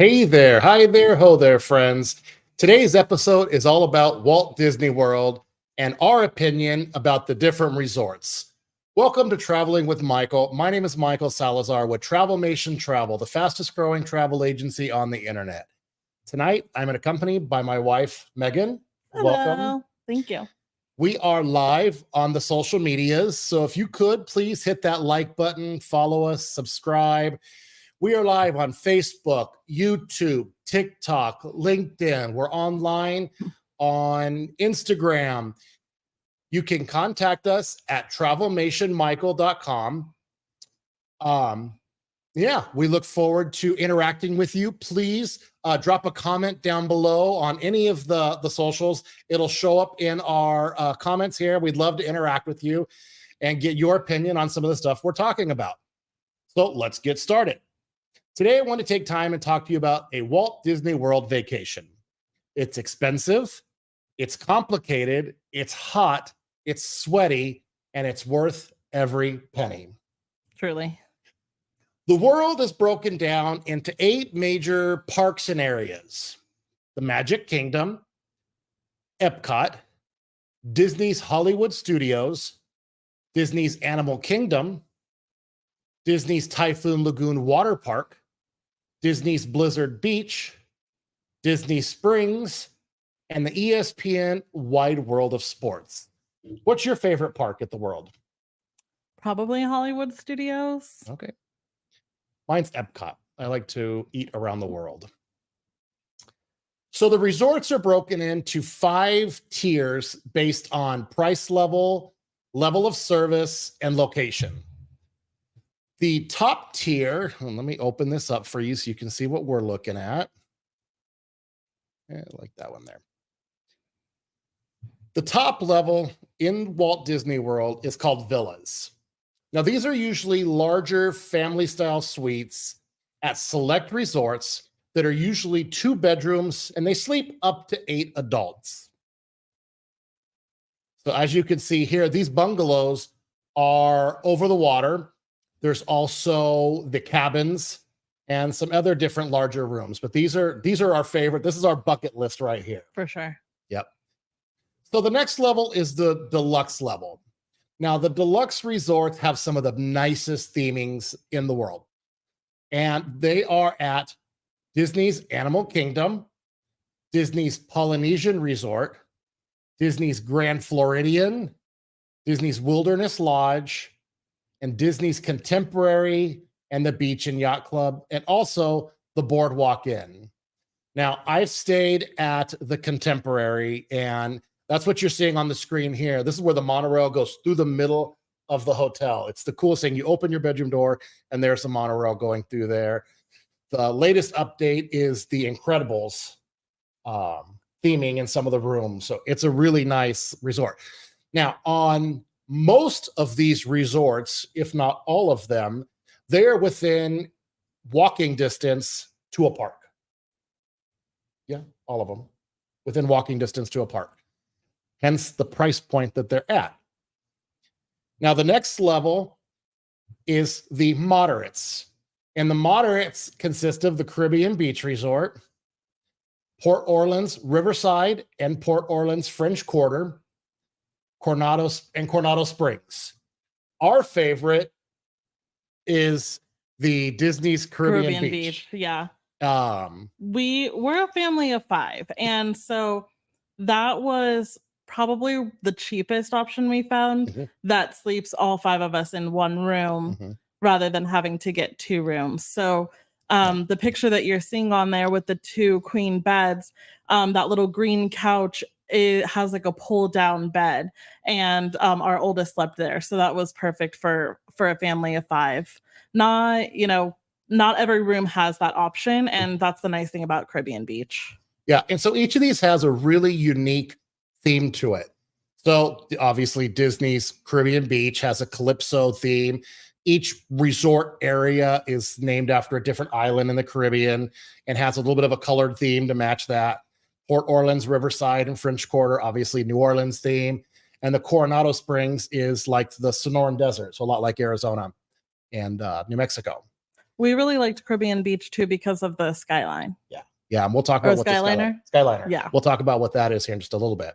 Hey there, hi there, ho there, friends. Today's episode is all about Walt Disney World and our opinion about the different resorts. Welcome to Traveling with Michael. My name is Michael Salazar with Travelmation Travel, the fastest growing travel agency on the internet. Tonight, I'm accompanied by my wife, Megan. Welcome. Hello. Thank you. We are live on the social medias. So if you could, please hit that like button, follow us, subscribe. We are live on Facebook, YouTube, TikTok, LinkedIn. We're online on Instagram. You can contact us at travelmationmichael.com. We look forward to interacting with you. Please drop a comment down below on any of the socials. It'll show up in our comments here. We'd love to interact with you and get your opinion on some of the stuff we're talking about. So let's get started. Today, I want to take time and talk to you about a Walt Disney World vacation. It's expensive, it's complicated, it's hot, it's sweaty, and it's worth every penny. Truly. The world is broken down into 8 major parks and areas: the Magic Kingdom, Epcot, Disney's Hollywood Studios, Disney's Animal Kingdom, Disney's Typhoon Lagoon Water Park, Disney's Blizzard Beach, Disney Springs, and the ESPN Wide World of Sports. What's your favorite park at the world? Probably Hollywood Studios. Okay. Mine's Epcot. I like to eat around the world. So the resorts are broken into 5 tiers based on price level, level of service, and location. The top tier, let me open this up for you so you can see what we're looking at. I like that one there. The top level in Walt Disney World is called villas. Now, these are usually larger family-style suites at select resorts that are usually 2 bedrooms, and they sleep up to 8 adults. So as you can see here, these bungalows are over the water. There's also the cabins and some other different larger rooms, but these are our favorite. This is our bucket list right here. For sure. Yep. So the next level is the deluxe level. Now, the deluxe resorts have some of the nicest themings in the world, and they are at Disney's Animal Kingdom, Disney's Polynesian Resort, Disney's Grand Floridian, Disney's Wilderness Lodge, and Disney's Contemporary and the Beach and Yacht Club, and also the Boardwalk Inn. Now, I've stayed at the Contemporary, and that's what you're seeing on the screen here. This is where the monorail goes through the middle of the hotel. It's the coolest thing. You open your bedroom door, and there's a monorail going through there. The latest update is the Incredibles theming in some of the rooms. So it's a really nice resort. Now, on most of these resorts, if not all of them, they're within walking distance to a park. Yeah, all of them within walking distance to a park. Hence the price point that they're at. Now, the next level is the moderates. And the moderates consist of the Caribbean Beach Resort, Port Orleans Riverside and Port Orleans French Quarter, Coronado Springs. Our favorite is the Disney's Caribbean Beach. Yeah. We're a family of 5, and so that was probably the cheapest option we found that sleeps all 5 of us in one room rather than having to get 2 rooms. So the picture that you're seeing on there with the 2 queen beds, that little green couch, it has like a pull down bed, and our oldest slept there. So that was perfect for a family of 5. Not every room has that option, and that's the nice thing about Caribbean Beach. Yeah, and so each of these has a really unique theme to it. So obviously Disney's Caribbean Beach has a Calypso theme. Each resort area is named after a different island in the Caribbean and has a little bit of a colored theme to match that. Port Orleans, Riverside, and French Quarter, obviously New Orleans theme. And the Coronado Springs is like the Sonoran Desert, so a lot like Arizona and New Mexico. We really liked Caribbean Beach too because of the skyline. Yeah, and we'll talk about what Skyliner. The Skyliner. Yeah. We'll talk about what that is here in just a little bit.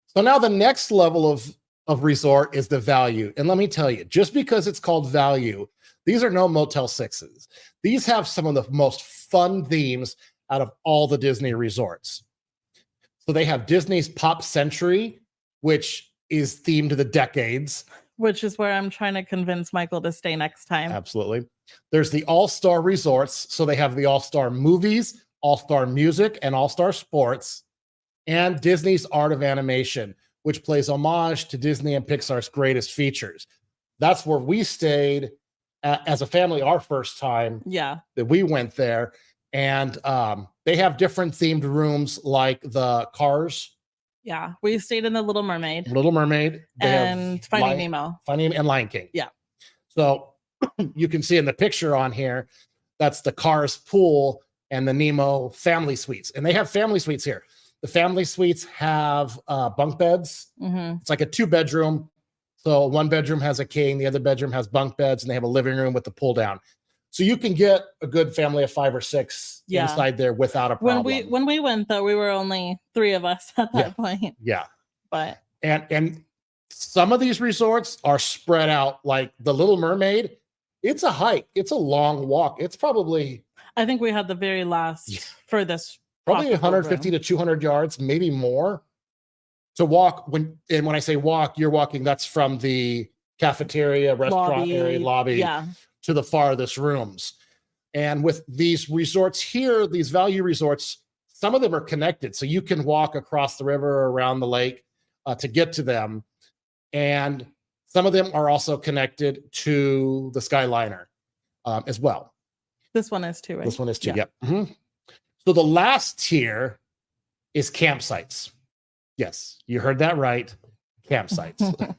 So now the next level of resort is the value. And let me tell you, just because it's called value, these are no Motel 6s. These have some of the most fun themes out of all the Disney resorts. So they have Disney's Pop Century, which is themed to the decades. Which is where I'm trying to convince Michael to stay next time. Absolutely. There's the All-Star Resorts. So they have the All-Star Movies, All-Star Music, and All-Star Sports, and Disney's Art of Animation, which plays homage to Disney and Pixar's greatest features. That's where we stayed as a family, our first time that we went there. And they have different themed rooms like the Cars. Yeah, we stayed in the Little Mermaid. And Finding Nemo. Finding and Lion King. Yeah. So you can see in the picture on here, that's the Cars pool and the Nemo family suites. And they have family suites here. The family suites have bunk beds. It's like a 2-bedroom. So one bedroom has a king, the other bedroom has bunk beds, and they have a living room with the pull down. So you can get a good family of 5 or 6 inside there without a problem. When we went, though, we were only 3 of us at that point. Yeah. But and some of these resorts are spread out. Like the Little Mermaid, it's a hike. It's a long walk. It's probably, I think we had the very last furthest, probably 150 to 200 yards, maybe more, to walk. When I say walk, you're walking, that's from the cafeteria, restaurant area, lobby to the farthest rooms. And with these resorts here, these value resorts, some of them are connected. So you can walk across the river or around the lake to get to them. And some of them are also connected to the Skyliner as well. This one is too, right? This one is too, yep. So the last tier is campsites. Yes, you heard that right. Campsites.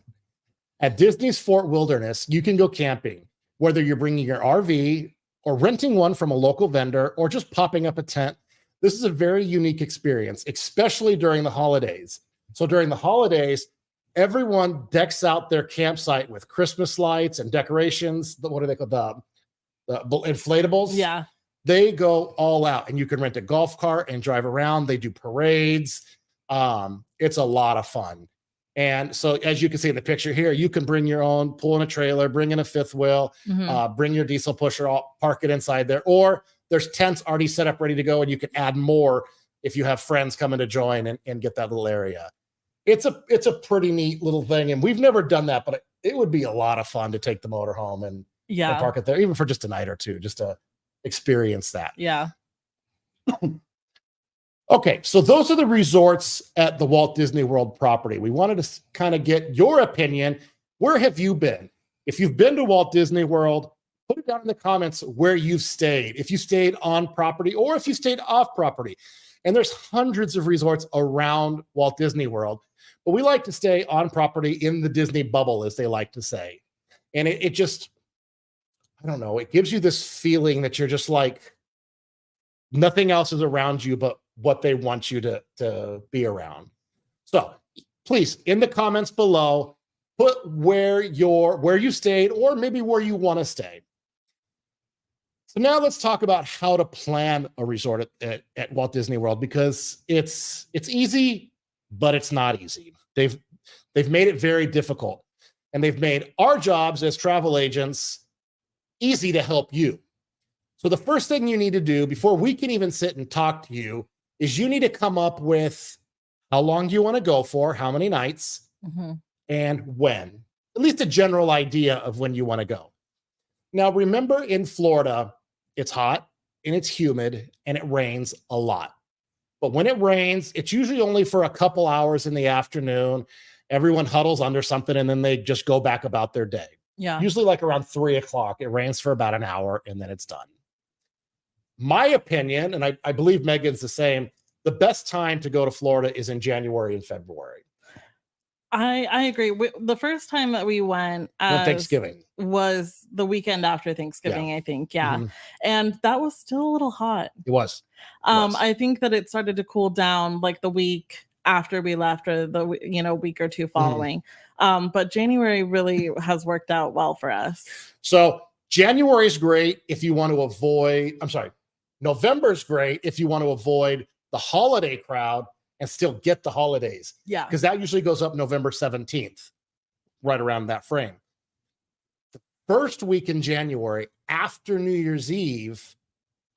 At Disney's Fort Wilderness, you can go camping, whether you're bringing your RV or renting one from a local vendor or just popping up a tent. This is a very unique experience, especially during the holidays. So during the holidays, everyone decks out their campsite with Christmas lights and decorations. What are they called? The inflatables. Yeah. They go all out, and you can rent a golf cart and drive around. They do parades. It's a lot of fun. And so as you can see in the picture here, you can bring your own, pull in a trailer, bring in a fifth wheel, bring your diesel pusher, park it inside there. Or there's tents already set up, ready to go, and you can add more if you have friends coming to join and get that little area. It's a pretty neat little thing. And we've never done that, but it would be a lot of fun to take the motor home and park it there, even for just a night or two, just to experience that. Yeah. Okay, so those are the resorts at the Walt Disney World property. We wanted to kind of get your opinion. Where have you been? If you've been to Walt Disney World, put it down in the comments where you've stayed. If you stayed on property or if you stayed off property. And there's hundreds of resorts around Walt Disney World, but we like to stay on property in the Disney bubble, as they like to say. And it just, I don't know, it gives you this feeling that you're just like, nothing else is around you but what they want you to be around. So please, in the comments below, put where you stayed or maybe where you want to stay. So now let's talk about how to plan a resort at Walt Disney World, because it's easy, but it's not easy. They've made it very difficult, and they've made our jobs as travel agents easy to help you. So the first thing you need to do before we can even sit and talk to you is you need to come up with how long do you want to go for, how many nights, and when. At least a general idea of when you want to go. Now, remember, in Florida, it's hot and it's humid and it rains a lot. But when it rains, it's usually only for a couple hours in the afternoon. Everyone huddles under something and then they just go back about their day. Yeah. Usually like around 3 o'clock, it rains for about an hour and then it's done. My opinion, and I believe Megan's the same, the best time to go to Florida is in January and February. I agree. The first time that we went Thanksgiving was the weekend after Thanksgiving, I think. Yeah. And that was still a little hot. It was. I think that it started to cool down like the week after we left, or the week or two following. But January really has worked out well for us. So January is great if you want to avoid, November is great if you want to avoid the holiday crowd and still get the holidays. Yeah. Because that usually goes up November 17th, right around that frame. The first week in January, after New Year's Eve,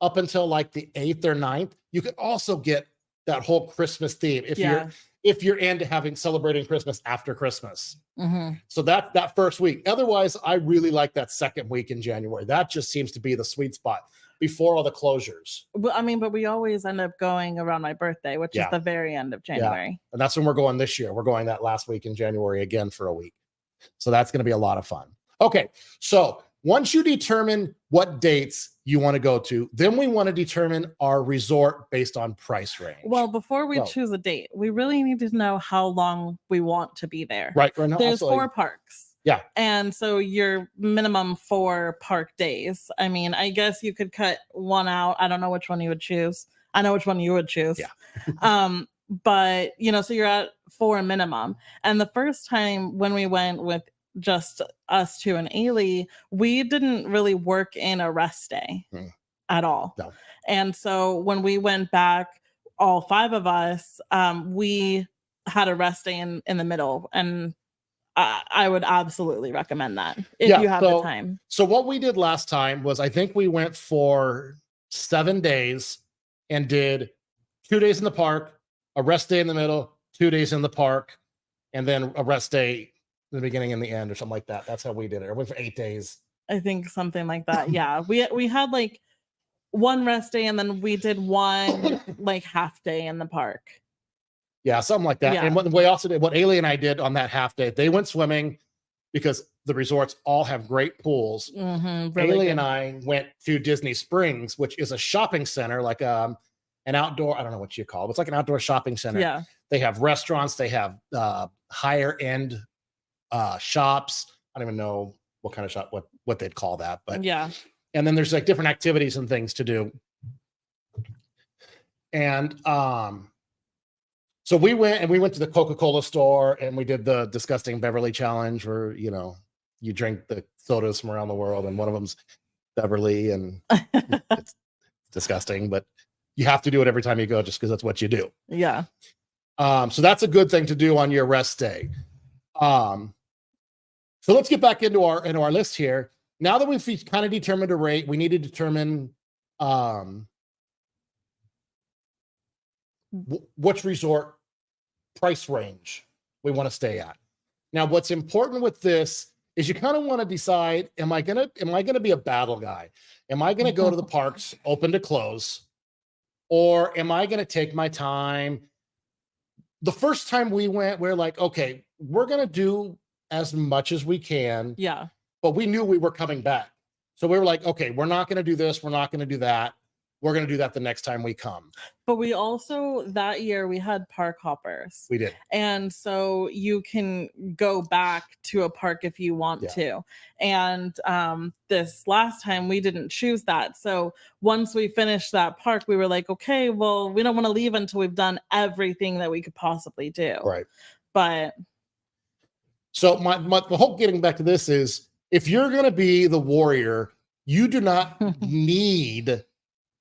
up until like the 8th or 9th, you could also get that whole Christmas theme if you're into celebrating Christmas after Christmas. So that first week. Otherwise, I really like that second week in January. That just seems to be the sweet spot before all the closures. Well, I mean, but we always end up going around my birthday, which is the very end of January. Yeah. And that's when we're going this year. We're going that last week in January again for a week. So that's going to be a lot of fun. Okay. So once you determine what dates you want to go to, then we want to determine our resort based on price range. Well, before we choose a date, we really need to know how long we want to be there. Right. There's absolutely. 4 parks. Yeah. And so your minimum 4 park days. I mean, I guess you could cut one out. I don't know which one you would choose. I know which one you would choose. Yeah. But so you're at 4 minimum. And the first time when we went with just us 2 and Ailey, we didn't really work in a rest day at all. No. And so when we went back, all 5 of us, we had a rest day in the middle. And I would absolutely recommend that if you have the time. So what we did last time was I think we went for 7 days and did 2 days in the park, a rest day in the middle, 2 days in the park, and then a rest day in the beginning and the end or something like that. That's how we did it. It went for 8 days. I think something like that. Yeah. We had like 1 rest day and then we did 1 like half day in the park. Yeah, something like that. Yeah. And what we also did, what Ailey and I did on that half day, they went swimming because the resorts all have great pools. Really Ailey and I went to Disney Springs, which is a shopping center, like an outdoor, I don't know what you call it. It's like an outdoor shopping center. Yeah. They have restaurants. They have higher end shops. I don't even know what kind of shop, what they'd call that. But yeah. And then there's like different activities and things to do. And so we went to the Coca-Cola store and we did the disgusting Beverly challenge where, you drink the sodas from around the world and one of them's Beverly and it's disgusting, but you have to do it every time you go just because that's what you do. Yeah. So that's a good thing to do on your rest day. So let's get back into our list here. Now that we've kind of determined a rate, we need to determine which resort price range we want to stay at. Now, what's important with this is you kind of want to decide, am I gonna be a battle guy? Am I gonna go to the parks open to close? Or am I gonna take my time? The first time we went, we're like, okay, we're gonna do as much as we can. Yeah. But we knew we were coming back. So we were like, okay, we're not gonna do this, we're not gonna do that. We're going to do that the next time we come. But we also, that year, we had park hoppers. We did. And so you can go back to a park if you want to. And this last time, we didn't choose that. So once we finished that park, we were like, okay, well, we don't want to leave until we've done everything that we could possibly do. Right. But. So my hope getting back to this is, if you're going to be the warrior, you do not need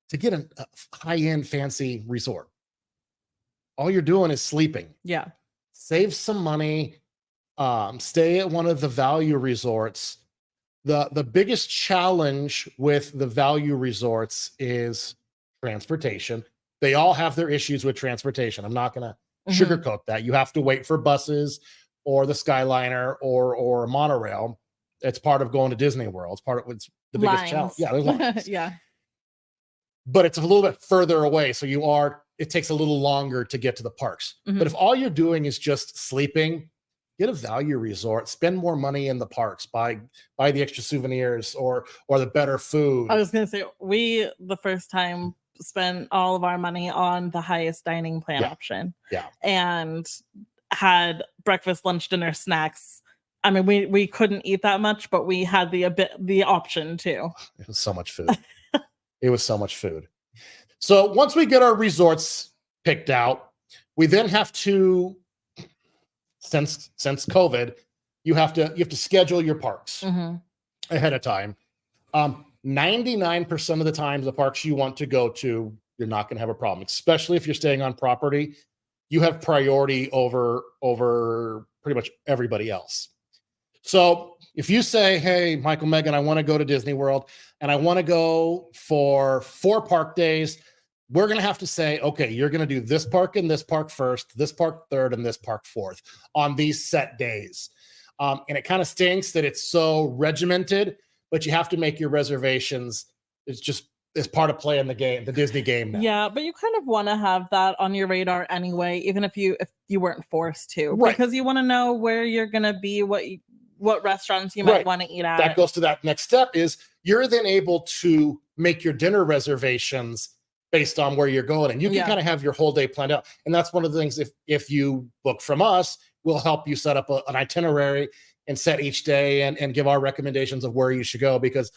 to get a high-end fancy resort. All you're doing is sleeping. Yeah. Save some money. Stay at one of the value resorts. The biggest challenge with the value resorts is transportation. They all have their issues with transportation. I'm not going to sugarcoat that. You have to wait for buses or the Skyliner or a monorail. It's part of going to Disney World. It's the biggest challenge. Yeah, there's lines. Yeah. But it's a little bit further away. So it takes a little longer to get to the parks. But if all you're doing is just sleeping, get a value resort, spend more money in the parks, buy the extra souvenirs or the better food. I was going to say, the first time spent all of our money on the highest dining plan option. Yeah. And had breakfast, lunch, dinner, snacks. I mean, we couldn't eat that much, but we had the option too. It was so much food. It was so much food. So once we get our resorts picked out, we then have to, since COVID, you have to schedule your parks ahead of time. 99% of the time, the parks you want to go to, you're not going to have a problem, especially if you're staying on property. You have priority over pretty much everybody else. So if you say, hey, Michael, Megan, I want to go to Disney World and I want to go for 4 park days, we're going to have to say, okay, you're going to do this park and this park first, this park third, and this park fourth on these set days. And it kind of stinks that it's so regimented, but you have to make your reservations. It's part of playing the game, the Disney game now. Yeah, but you kind of want to have that on your radar anyway, even if you weren't forced to, right? Because you want to know where you're going to be, what restaurants you might want to eat at. That goes to that next step is you're then able to make your dinner reservations based on where you're going, and you can kind of have your whole day planned out. And that's one of the things, if you book from us, we'll help you set up an itinerary and set each day and give our recommendations of where you should go, because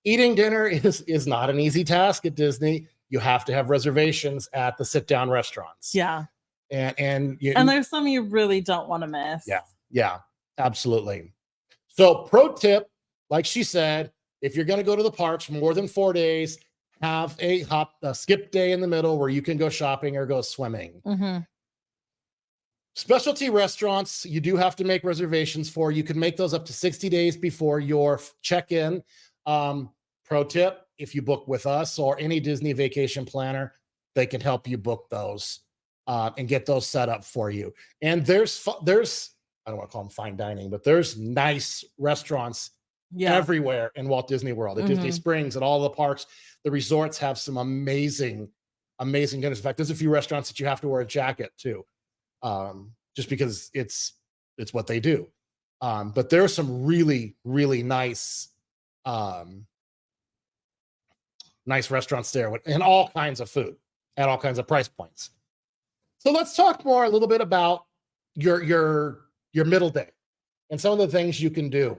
eating dinner is not an easy task at Disney. You have to have reservations at the sit down restaurants. Yeah. And there's some you really don't want to miss. Yeah, absolutely. So pro tip, like she said, if you're going to go to the parks more than 4 days, have a skip day in the middle where you can go shopping or go swimming. Mm-hmm. Specialty restaurants, you do have to make reservations for. You can make those up to 60 days before your check-in. Pro tip, if you book with us or any Disney vacation planner, they can help you book those and get those set up for you. And there's I don't want to call them fine dining, but there's nice restaurants everywhere in Walt Disney World, at Disney Springs, at all the parks. The resorts have some amazing dinners. In fact, there's a few restaurants that you have to wear a jacket too, just because it's what they do. But there are some really, really nice restaurants there and all kinds of food at all kinds of price points. So let's talk more a little bit about your middle day and some of the things you can do.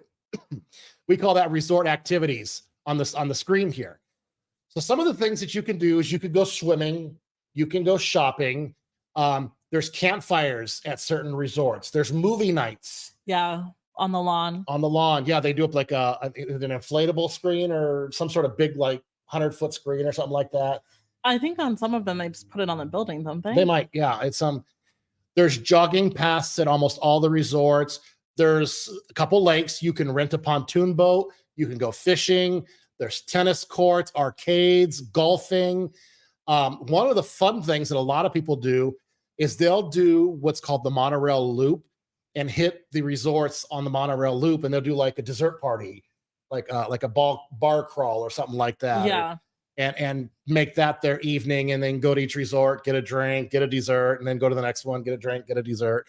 We call that resort activities on the screen here. So some of the things that you can do is you could go swimming, you can go shopping. There's campfires at certain resorts. There's movie nights. Yeah, on the lawn. On the lawn, yeah, they do up like an inflatable screen or some sort of big 100-foot screen or something like that. I think on some of them they just put it on the building, don't they? They might, yeah. It's there's jogging paths at almost all the resorts. There's a couple lakes. You can rent a pontoon boat. You can go fishing. There's tennis courts, arcades, golfing. One of the fun things that a lot of people do is they'll do what's called the monorail loop and hit the resorts on the monorail loop, and they'll do like a dessert party, like a bar crawl or something like that. Yeah. And make that their evening, and then go to each resort, get a drink, get a dessert, and then go to the next one, get a drink, get a dessert.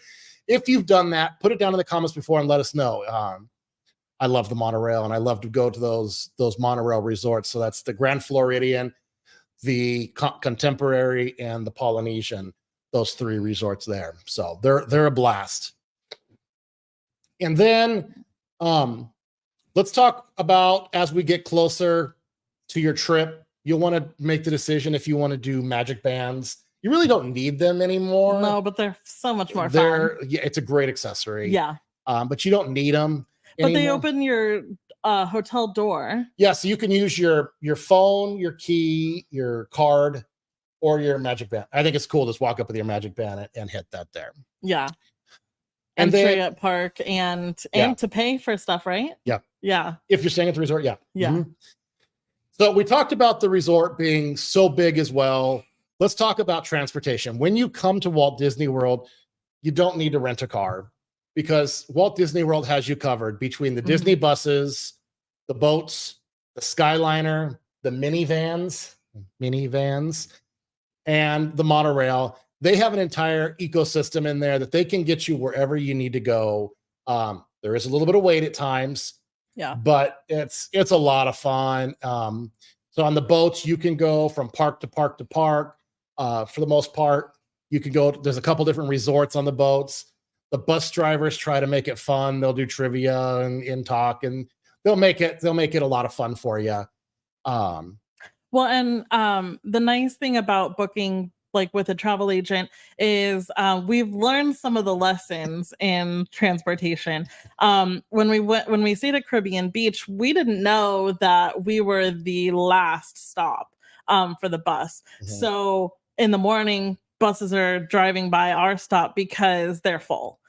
If you've done that, put it down in the comments before and let us know. I love the monorail, and I love to go to those monorail resorts. So that's the Grand Floridian, the Contemporary, and the Polynesian. Those 3 resorts there. So they're a blast. And then let's talk about, as we get closer to your trip, you'll want to make the decision if you want to do magic bands. You really don't need them anymore. No, but they're so much more fun. Yeah, it's a great accessory. Yeah. But you don't need them anymore. But they open your hotel door. Yeah, so you can use your phone, your key, your card, or your magic band. I think it's cool. Just walk up with your magic band and hit that there. Yeah. And entry at park and to pay for stuff, right? Yeah. Yeah. If you're staying at the resort, yeah. Yeah. Mm-hmm. So we talked about the resort being so big as well. Let's talk about transportation. When you come to Walt Disney World, you don't need to rent a car, because Walt Disney World has you covered between the Disney buses, the boats, the Skyliner, the minivans, and the monorail. They have an entire ecosystem in there that they can get you wherever you need to go. There is a little bit of wait at times. Yeah. But it's a lot of fun. So on the boats, you can go from park to park to park. For the most part, you can go. There's a couple different resorts on the boats. The bus drivers try to make it fun. They'll do trivia and talk, and they'll make it a lot of fun for you. Well, and the nice thing about booking like with a travel agent is we've learned some of the lessons in transportation. When we stayed at Caribbean Beach, we didn't know that we were the last stop for the bus. So in the morning, buses are driving by our stop because they're full.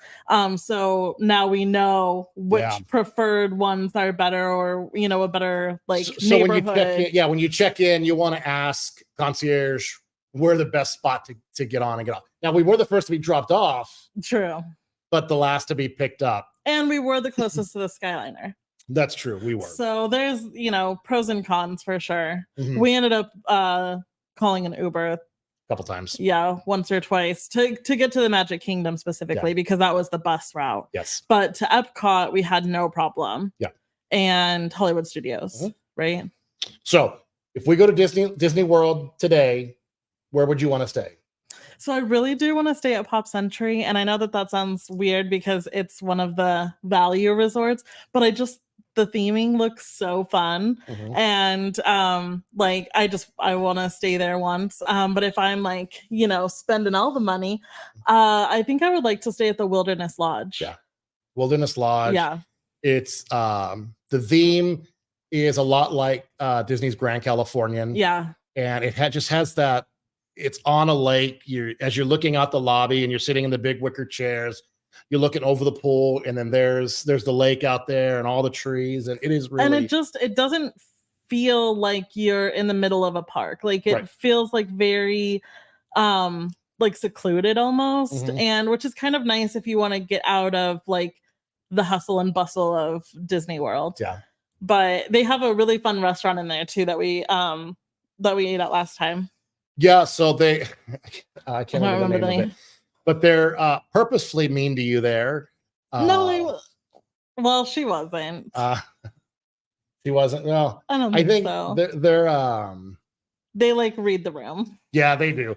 So now we know which preferred ones are better, or a better like so neighborhood. When you check in, when you check in, you want to ask concierge where the best spot to get on and get off. Now, we were the first to be dropped off. True. But the last to be picked up. And we were the closest to the Skyliner. That's true. We were. So there's, pros and cons for sure. We ended up calling an Uber a couple times. Yeah, once or twice to get to the Magic Kingdom specifically because that was the bus route. Yes. But to Epcot, we had no problem. Yeah. And Hollywood Studios, right? So if we go to Disney World today, where would you want to stay? So I really do want to stay at Pop Century. And I know that sounds weird because it's one of the value resorts, but the theming looks so fun. And I want to stay there once. But if I'm spending all the money, I think I would like to stay at the Wilderness Lodge. Yeah. Wilderness Lodge. Yeah. It's the theme is a lot like Disney's Grand Californian. Yeah. And it just has that. It's on a lake. As you're looking out the lobby and you're sitting in the big wicker chairs, you're looking over the pool, and then there's the lake out there and all the trees, and it is really. And it doesn't feel like you're in the middle of a park. Like it feels like very like secluded almost, and which is kind of nice if you want to get out of like the hustle and bustle of Disney World. Yeah. But they have a really fun restaurant in there too that we ate at last time. Yeah, so I can't remember the name of it, but they're purposefully mean to you there. Well, she wasn't. She wasn't. Well, I think so. They like read the room. Yeah, they do.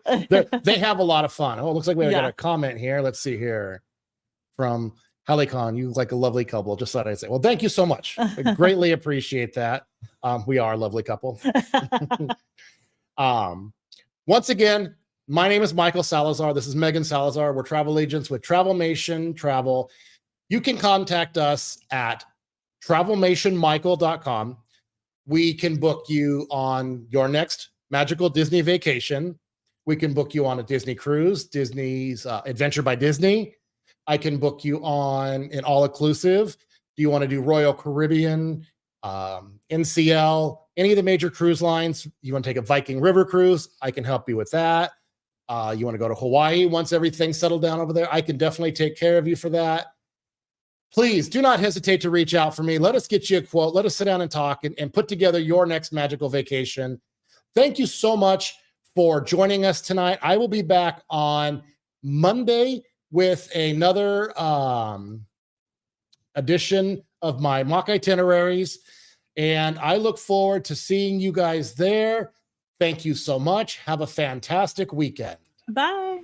They have a lot of fun. Oh, it looks like we got a comment here. Let's see here from Halikon. You look like a lovely couple. Just thought I'd say. Well, thank you so much. I greatly appreciate that. We are a lovely couple. Once again, my name is Michael Salazar. This is Megan Salazar. We're travel agents with Travelmation Travel. You can contact us at travelmationmichael.com. We can book you on your next magical Disney vacation. We can book you on a Disney cruise, Disney's Adventure by Disney. I can book you on an all-inclusive. Do you want to do Royal Caribbean, NCL, any of the major cruise lines? You want to take a Viking River cruise? I can help you with that. You want to go to Hawaii once everything's settled down over there? I can definitely take care of you for that. Please do not hesitate to reach out for me. Let us get you a quote. Let us sit down and talk and put together your next magical vacation. Thank you so much for joining us tonight. I will be back on Monday with another edition of my mock itineraries, and I look forward to seeing you guys there. Thank you so much. Have a fantastic weekend. Bye.